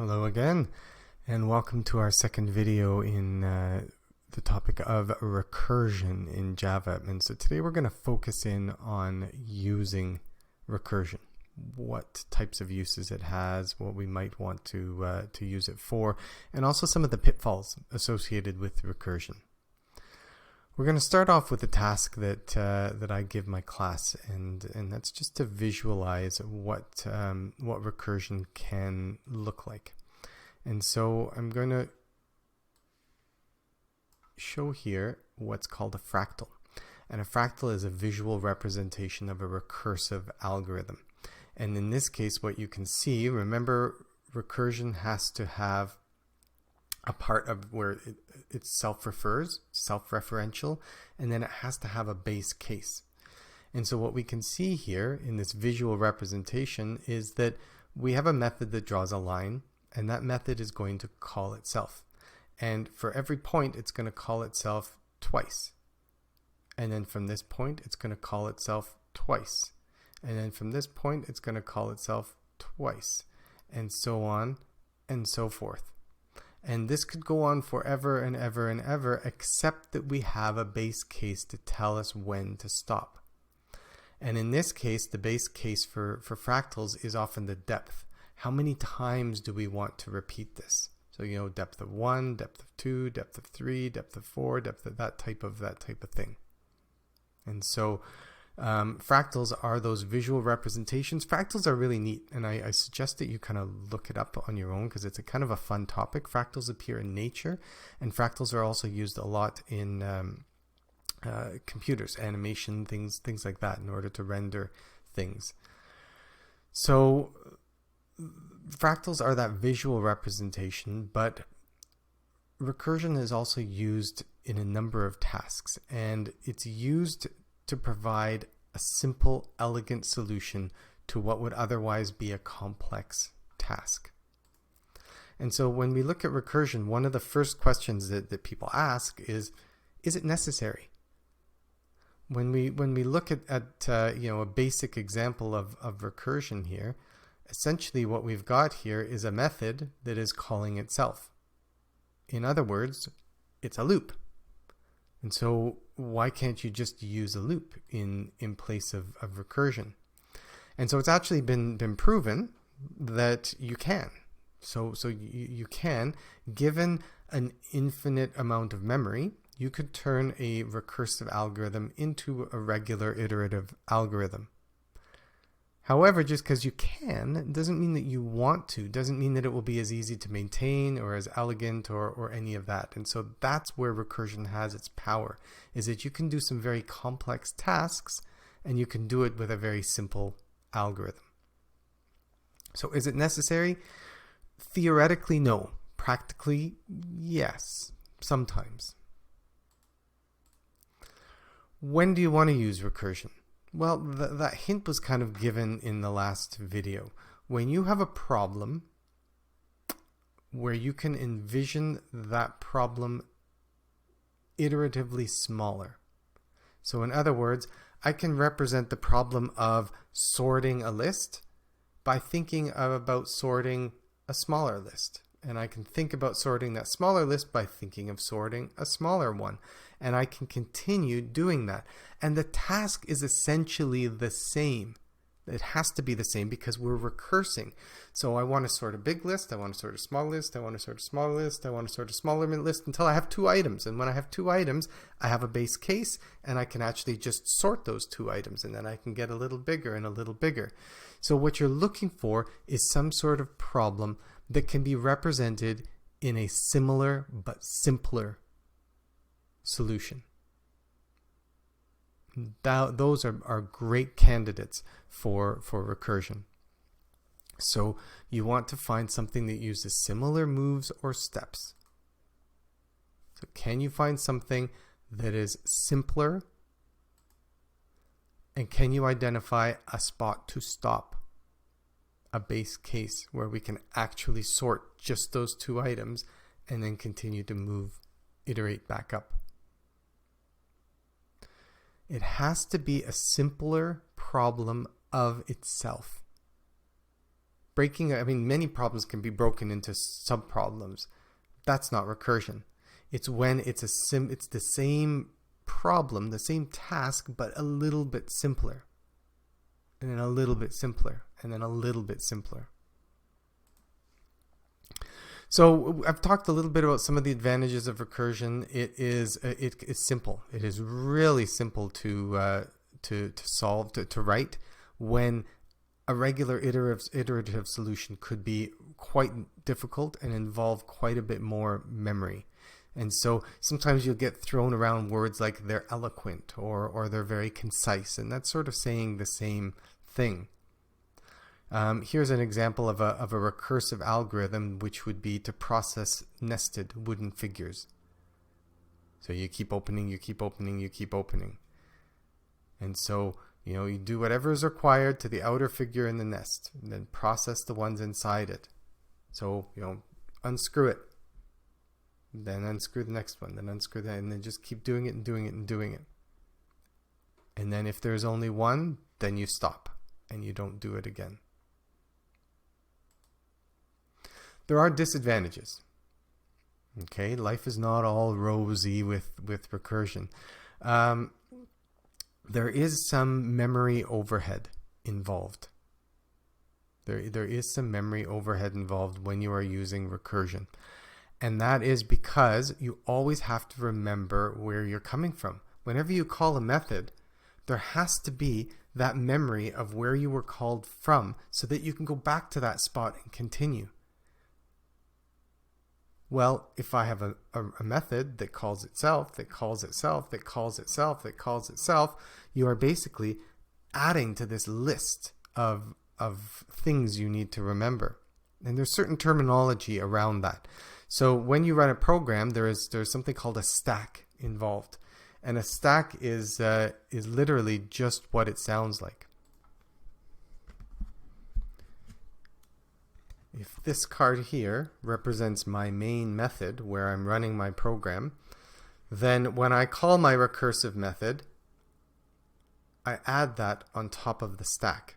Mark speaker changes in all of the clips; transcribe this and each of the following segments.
Speaker 1: Hello again, and welcome to our second video in the topic of recursion in Java. And so today we're going to focus in on using recursion, what types of uses it has, what we might want to use it for, and also some of the pitfalls associated with recursion. We're going to start off with a task that I give my class, and that's just to visualize what recursion can look like. And so I'm going to show here what's called a fractal. And a fractal is a visual representation of a recursive algorithm. And in this case, what you can see, remember, recursion has to have a part of where it self-refers, self-referential, and then it has to have a base case. And so what we can see here in this visual representation is that we have a method that draws a line, and that method is going to call itself. And for every point, it's going to call itself twice. And then from this point, it's going to call itself twice. And then from this point, it's going to call itself twice. And so on and so forth. And this could go on forever and ever and ever, except that we have a base case to tell us when to stop. And in this case, the base case for fractals is often the depth. How many times do we want to repeat this? So, you know, depth of 1, depth of 2, depth of 3, depth of 4, depth of that type of thing. And so fractals are those visual representations. Fractals are really neat, and I suggest that you kind of look it up on your own because it's a kind of a fun topic. Fractals appear in nature, and fractals are also used a lot in computers, animation, things like that, in order to render things. So fractals are that visual representation, but recursion is also used in a number of tasks, and it's used to provide a simple, elegant solution to what would otherwise be a complex task. And so when we look at recursion, one of the first questions that people ask is it necessary? When we look at a basic example of recursion here, essentially what we've got here is a method that is calling itself. In other words, it's a loop. And so why can't you just use a loop in place of recursion? And so it's actually been proven that you can. So you can, given an infinite amount of memory, you could turn a recursive algorithm into a regular iterative algorithm. However, just because you can doesn't mean that you want to, doesn't mean that it will be as easy to maintain or as elegant or any of that. And so that's where recursion has its power, is that you can do some very complex tasks and you can do it with a very simple algorithm. So is it necessary? Theoretically, no. Practically, yes, sometimes. When do you want to use recursion? Well, that hint was kind of given in the last video. When you have a problem where you can envision that problem iteratively smaller. So in other words, I can represent the problem of sorting a list by thinking about sorting a smaller list. And I can think about sorting that smaller list by thinking of sorting a smaller one. And I can continue doing that. And the task is essentially the same. It has to be the same because we're recursing. So I want to sort a big list, I want to sort a small list, I want to sort a smaller list, I want to sort a smaller list until I have 2 items. And when I have 2 items, I have a base case and I can actually just sort those 2 items, and then I can get a little bigger and a little bigger. So what you're looking for is some sort of problem that can be represented in a similar but simpler solution. Those are great candidates for recursion. So you want to find something that uses similar moves or steps. So can you find something that is simpler? And can you identify a spot to stop? A base case where we can actually sort just those 2 items and then continue to iterate back up. It has to be a simpler problem of itself. I mean, many problems can be broken into sub-problems. That's not recursion. It's when it's the same problem, the same task, but a little bit simpler. And then a little bit simpler. And then a little bit simpler. So I've talked a little bit about some of the advantages of recursion. It's simple. It is really simple to solve, to write, when a regular iterative solution could be quite difficult and involve quite a bit more memory. And so sometimes you'll get thrown around words like they're eloquent or they're very concise, and that's sort of saying the same thing. Here's an example of a recursive algorithm, which would be to process nested wooden figures. So you keep opening, you keep opening, you keep opening. And so, you do whatever is required to the outer figure in the nest, and then process the ones inside it. So, unscrew it, then unscrew the next one, then unscrew that, and then just keep doing it and doing it and doing it. And then if there's only one, then you stop and you don't do it again. There are disadvantages. Okay, life is not all rosy with recursion. There is some memory overhead involved. There is some memory overhead involved when you are using recursion. And that is because you always have to remember where you're coming from. Whenever you call a method, there has to be that memory of where you were called from so that you can go back to that spot and continue. Well, if I have a method that calls itself, that calls itself, that calls itself, that calls itself, you are basically adding to this list of things you need to remember. And there's certain terminology around that. So when you run a program, there's something called a stack involved. And a stack is literally just what it sounds like. If this card here represents my main method where I'm running my program, then when I call my recursive method, I add that on top of the stack.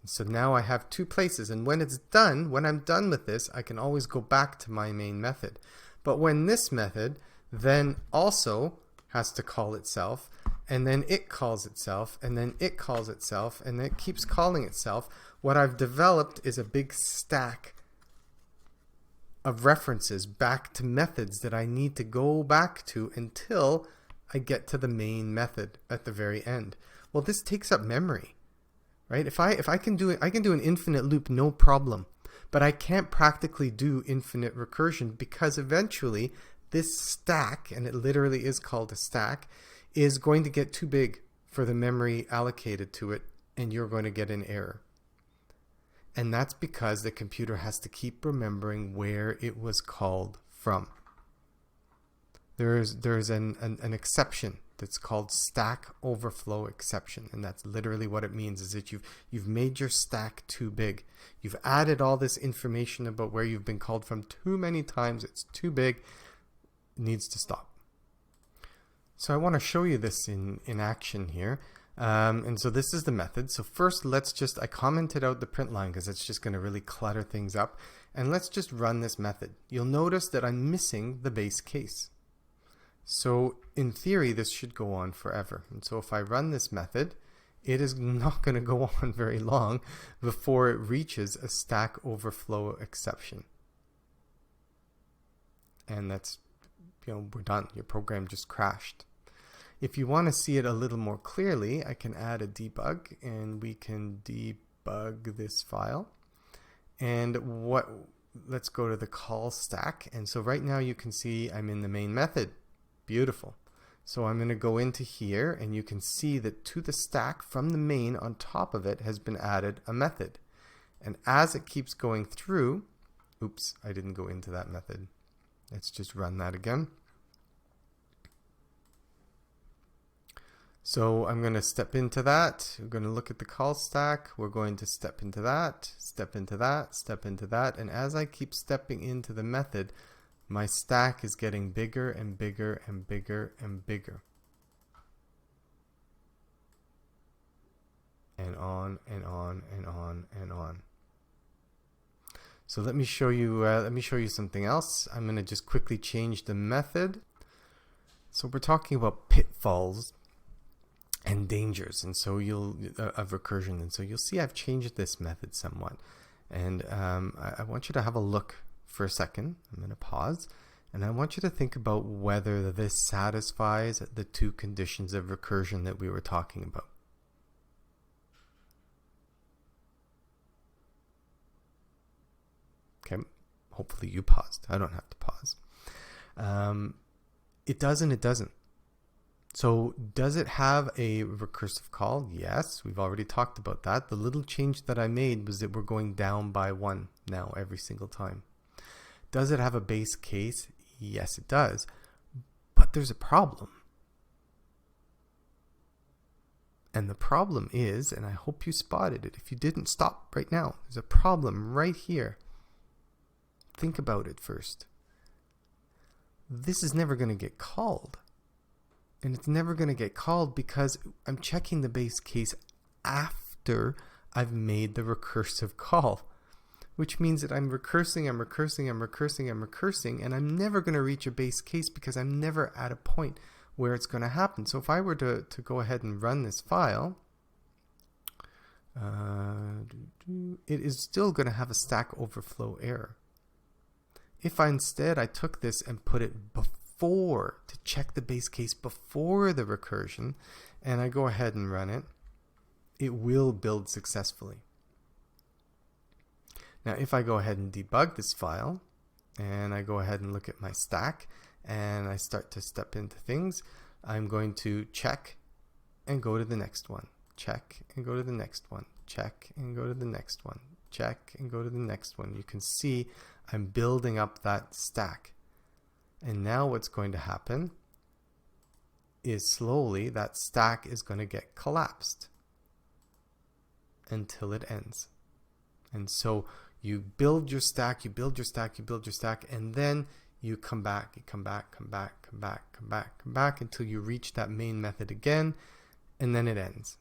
Speaker 1: So now I have two places, and when I'm done with this, I can always go back to my main method. But when this method then also has to call itself, and then it calls itself, and then it calls itself, and then it keeps calling itself, what I've developed is a big stack of references back to methods that I need to go back to until I get to the main method at the very end. Well, this takes up memory, right? If I can do it, I can do an infinite loop, no problem. But I can't practically do infinite recursion because eventually this stack, and it literally is called a stack, is going to get too big for the memory allocated to it, and you're going to get an error. And that's because the computer has to keep remembering where it was called from. There's an exception that's called stack overflow exception, and that's literally what it means, is that you've made your stack too big. You've added all this information about where you've been called from too many times. It's too big. It needs to stop. So I want to show you this in action here. And so this is the method. So first, I commented out the print line because it's just going to really clutter things up. And let's just run this method. You'll notice that I'm missing the base case. So in theory, this should go on forever. And so if I run this method, it is not going to go on very long before it reaches a stack overflow exception. And that's, we're done. Your program just crashed. If you want to see it a little more clearly, I can add a debug, and we can debug this file. And let's go to the call stack. And so right now you can see I'm in the main method. Beautiful. So I'm going to go into here, and you can see that to the stack from the main on top of it has been added a method. And as it keeps going through, oops, I didn't go into that method. Let's just run that again. So I'm going to step into that. We're going to look at the call stack. We're going to step into that, step into that, step into that. And as I keep stepping into the method, my stack is getting bigger and bigger and bigger and bigger. And on and on and on and on. So let me show you something else. I'm going to just quickly change the method. So we're talking about pitfalls and dangers, and so of recursion. And so you'll see I've changed this method somewhat. And I want you to have a look for a second. I'm going to pause, and I want you to think about whether this satisfies the two conditions of recursion that we were talking about. Okay, hopefully you paused. I don't have to pause. It does and it doesn't. So does it have a recursive call? Yes, we've already talked about that. The little change that I made was that we're going down by 1 now every single time. Does it have a base case? Yes, it does. But there's a problem. And the problem is, and I hope you spotted it, if you didn't, stop right now. There's a problem right here. Think about it first. This is never going to get called. And it's never going to get called because I'm checking the base case after I've made the recursive call, which means that I'm recursing, and I'm never going to reach a base case because I'm never at a point where it's going to happen. So if I were to go ahead and run this file, it is still going to have a Stack Overflow error. If instead I took this and put it before, to check the base case before the recursion, and I go ahead and run it, it will build successfully. Now if I go ahead and debug this file, and I go ahead and look at my stack, and I start to step into things, I'm going to check and go to the next one, check and go to the next one, check and go to the next one, check and go to the next one. You can see I'm building up that stack. And now what's going to happen is slowly that stack is going to get collapsed until it ends. And so you build your stack, you build your stack, you build your stack, and then you come back until you reach that main method again, and then it ends.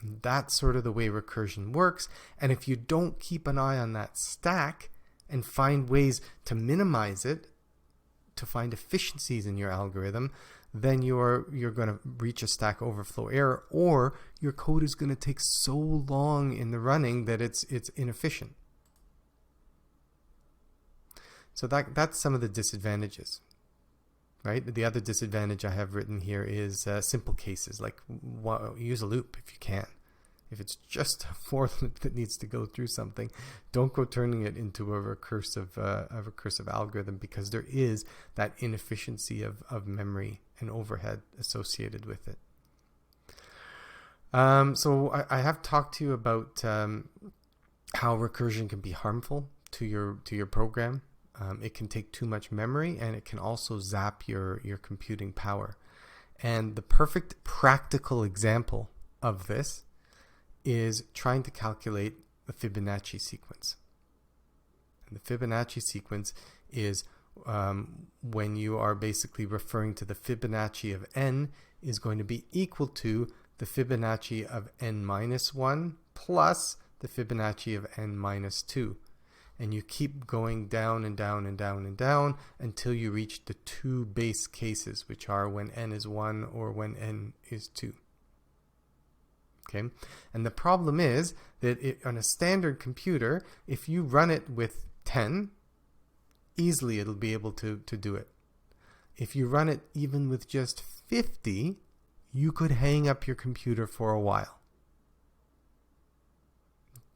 Speaker 1: And that's sort of the way recursion works. And if you don't keep an eye on that stack and find ways to minimize it, to find efficiencies in your algorithm, then you're going to reach a Stack Overflow error, or your code is going to take so long in the running that it's inefficient. So that's some of the disadvantages, right? The other disadvantage I have written here is simple cases, like use a loop if you can. If it's just a for loop that needs to go through something, don't go turning it into a recursive algorithm, because there is that inefficiency of memory and overhead associated with it. So I have talked to you about how recursion can be harmful to your program. It can take too much memory, and it can also zap your computing power. And the perfect practical example of this is trying to calculate the Fibonacci sequence. And the Fibonacci sequence is when you are basically referring to the Fibonacci of n is going to be equal to the Fibonacci of n minus 1 plus the Fibonacci of n minus 2. And you keep going down and down and down and down until you reach the two base cases, which are when n is 1 or when n is 2. Okay, and the problem is that on a standard computer, if you run it with 10, easily it'll be able to do it. If you run it even with just 50, you could hang up your computer for a while.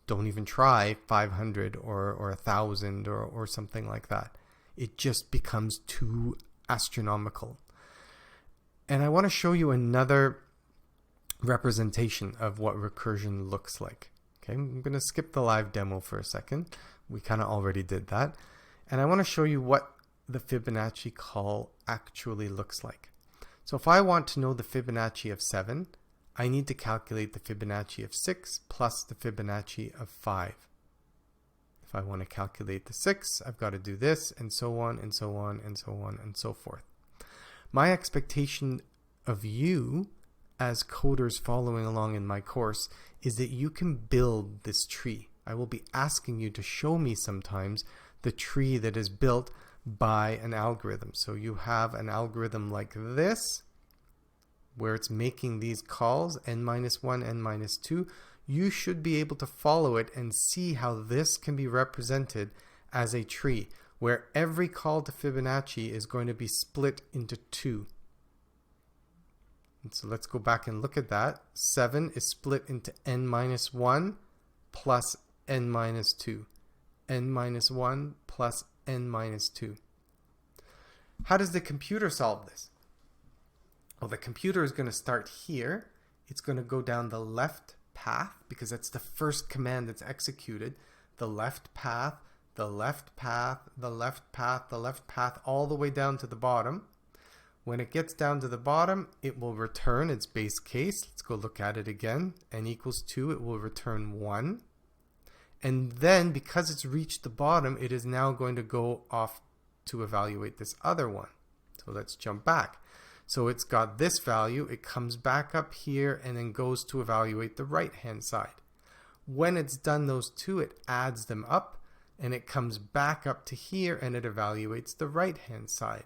Speaker 1: Don't even try 500 or 1,000 or something like that. It just becomes too astronomical. And I want to show you another representation of what recursion looks like. Okay, I'm going to skip the live demo for a second. We kind of already did that. And I want to show you what the Fibonacci call actually looks like. So if I want to know the Fibonacci of 7, I need to calculate the Fibonacci of 6 plus the Fibonacci of 5. If I want to calculate the 6, I've got to do this, and so on, and so on, and so on, and so forth. My expectation of you as coders following along in my course is that you can build this tree. I will be asking you to show me sometimes the tree that is built by an algorithm. So you have an algorithm like this, where it's making these calls, n-1, n-2. You should be able to follow it and see how this can be represented as a tree, where every call to Fibonacci is going to be split into 2. And so let's go back and look at that. 7 is split into n-1 plus n-2. n-1 plus n-2. How does the computer solve this? Well, the computer is going to start here. It's going to go down the left path, because that's the first command that's executed. The left path, the left path, the left path, the left path, all the way down to the bottom. When it gets down to the bottom, it will return its base case. Let's go look at it again. N equals 2, it will return 1. And then, because it's reached the bottom, it is now going to go off to evaluate this other one. So let's jump back. So it's got this value, it comes back up here and then goes to evaluate the right hand side. When it's done those two, it adds them up and it comes back up to here and it evaluates the right hand side.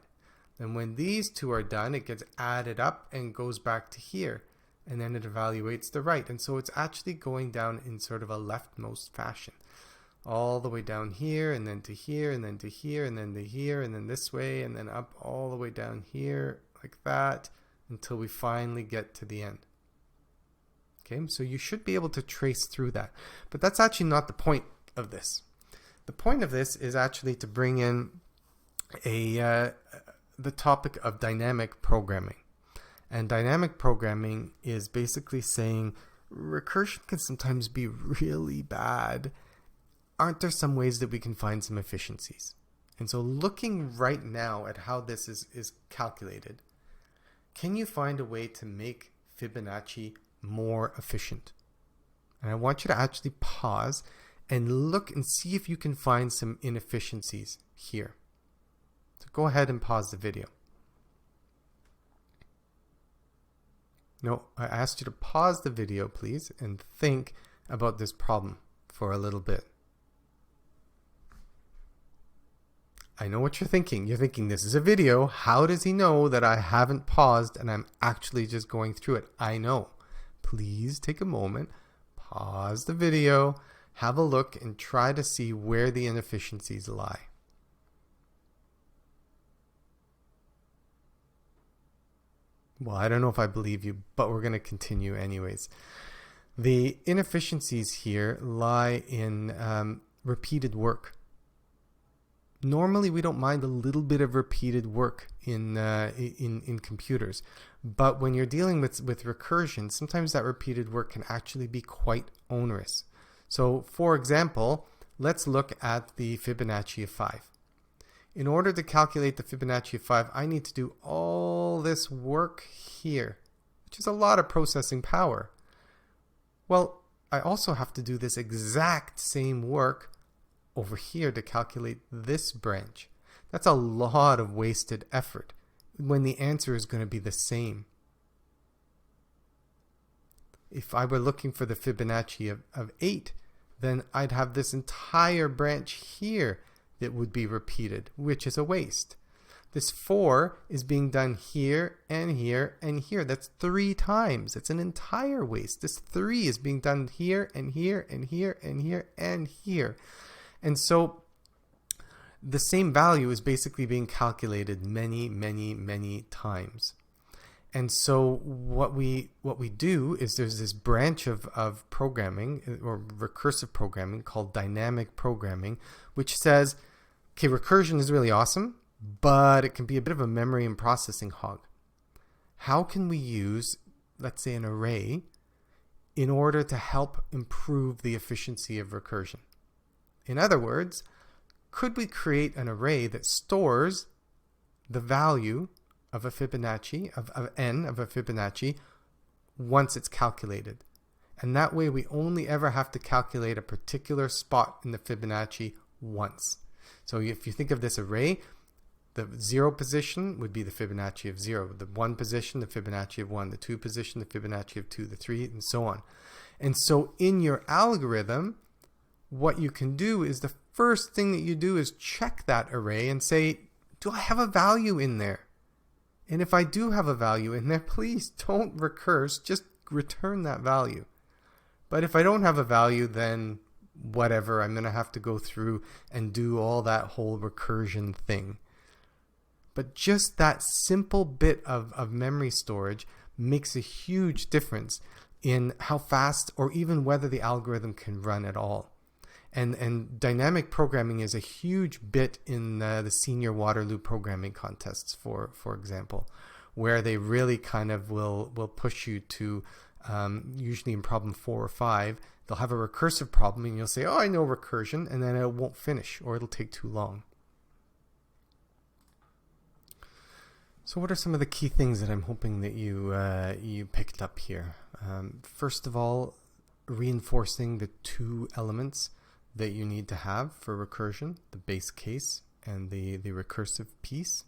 Speaker 1: And when these two are done, it gets added up and goes back to here, and then it evaluates the right. And so it's actually going down in sort of a leftmost fashion, all the way down here and then to here and then to here and then to here and then this way and then up all the way down here like that until we finally get to the end. Okay, so you should be able to trace through that. But that's actually not the point of this. The point of this is actually to bring in the topic of dynamic programming. And dynamic programming is basically saying recursion can sometimes be really bad. Aren't there some ways that we can find some efficiencies? And so looking right now at how this is calculated, can you find a way to make Fibonacci more efficient? And I want you to actually pause and look and see if you can find some inefficiencies here. So go ahead and pause the video. No, I asked you to pause the video, please, and think about this problem for a little bit. I know what you're thinking. You're thinking, this is a video. How does he know that I haven't paused and I'm actually just going through it? I know. Please take a moment, pause the video, have a look, and try to see where the inefficiencies lie. Well, I don't know if I believe you, but we're going to continue anyways. The inefficiencies here lie in repeated work. Normally, we don't mind a little bit of repeated work in computers, but when you're dealing with recursion, sometimes that repeated work can actually be quite onerous. So, for example, let's look at the Fibonacci of 5. In order to calculate the Fibonacci of 5, I need to do all this work here, which is a lot of processing power. Well, I also have to do this exact same work over here to calculate this branch. That's a lot of wasted effort when the answer is going to be the same. If I were looking for the Fibonacci of 8, then I'd have this entire branch here that would be repeated, which is a waste. This 4 is being done here and here and here. That's 3 times. It's an entire waste. This 3 is being done here and here and here and here and here. And so the same value is basically being calculated many, many, many times. And so what we do is there's this branch of programming or recursive programming called dynamic programming, which says, okay, recursion is really awesome, but it can be a bit of a memory and processing hog. How can we use, let's say, an array in order to help improve the efficiency of recursion? In other words, could we create an array that stores the value of a Fibonacci, of n of a Fibonacci, once it's calculated? And that way we only ever have to calculate a particular spot in the Fibonacci once. So if you think of this array, the 0 position would be the Fibonacci of 0, the 1 position, the Fibonacci of 1, the 2 position, the Fibonacci of 2, the 3, and so on. And so in your algorithm, what you can do is the first thing that you do is check that array and say, do I have a value in there? And if I do have a value in there, please don't recurse, just return that value. But if I don't have a value, then whatever, I'm going to have to go through and do all that whole recursion thing. But just that simple bit of memory storage makes a huge difference in how fast or even whether the algorithm can run at all. And dynamic programming is a huge bit in the senior Waterloo programming contests, for example, where they really kind of will push you to, usually in problem 4 or 5, they'll have a recursive problem and you'll say, oh, I know recursion, and then it won't finish or it'll take too long. So what are some of the key things that I'm hoping that you picked up here? First of all, reinforcing the 2 elements that you need to have for recursion, the base case and the recursive piece.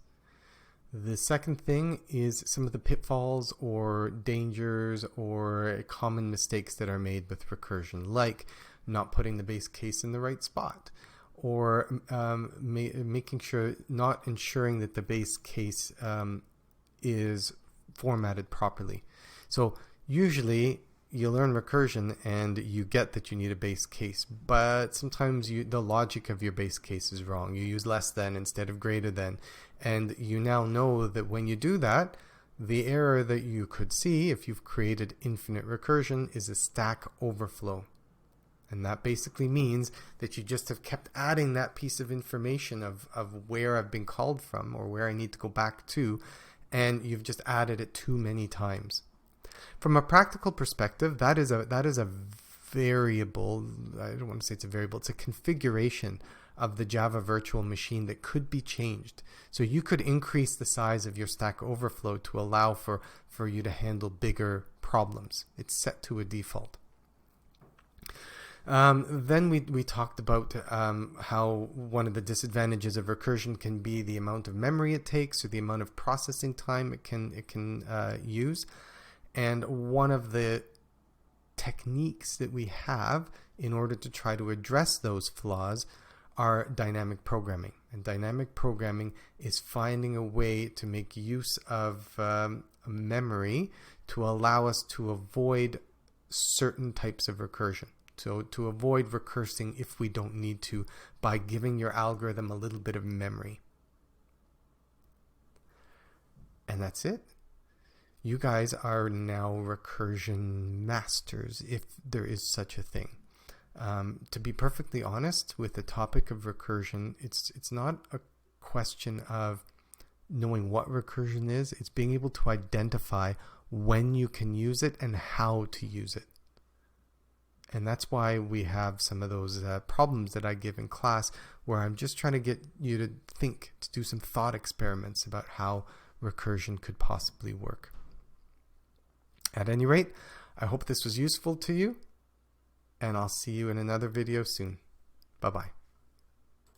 Speaker 1: The second thing is some of the pitfalls or dangers or common mistakes that are made with recursion, like not putting the base case in the right spot, or making sure, not ensuring that the base case is formatted properly. So usually you learn recursion and you get that you need a base case, but sometimes the logic of your base case is wrong. You use less than instead of greater than, and you now know that when you do that, the error that you could see if you've created infinite recursion is a stack overflow. And that basically means that you just have kept adding that piece of information of where I've been called from or where I need to go back to, and you've just added it too many times. From a practical perspective, that is a variable. I don't want to say it's a variable. It's a configuration of the Java virtual machine that could be changed. So you could increase the size of your Stack Overflow to allow for you to handle bigger problems. It's set to a default. Then we talked about how one of the disadvantages of recursion can be the amount of memory it takes or the amount of processing time it can use. And one of the techniques that we have in order to try to address those flaws are dynamic programming. And dynamic programming is finding a way to make use of memory to allow us to avoid certain types of recursion. So to avoid recursing if we don't need to, by giving your algorithm a little bit of memory. And that's it. You guys are now recursion masters, if there is such a thing. To be perfectly honest with the topic of recursion, it's not a question of knowing what recursion is. It's being able to identify when you can use it and how to use it. And that's why we have some of those problems that I give in class where I'm just trying to get you to think, to do some thought experiments about how recursion could possibly work. At any rate, I hope this was useful to you, and I'll see you in another video soon. Bye-bye.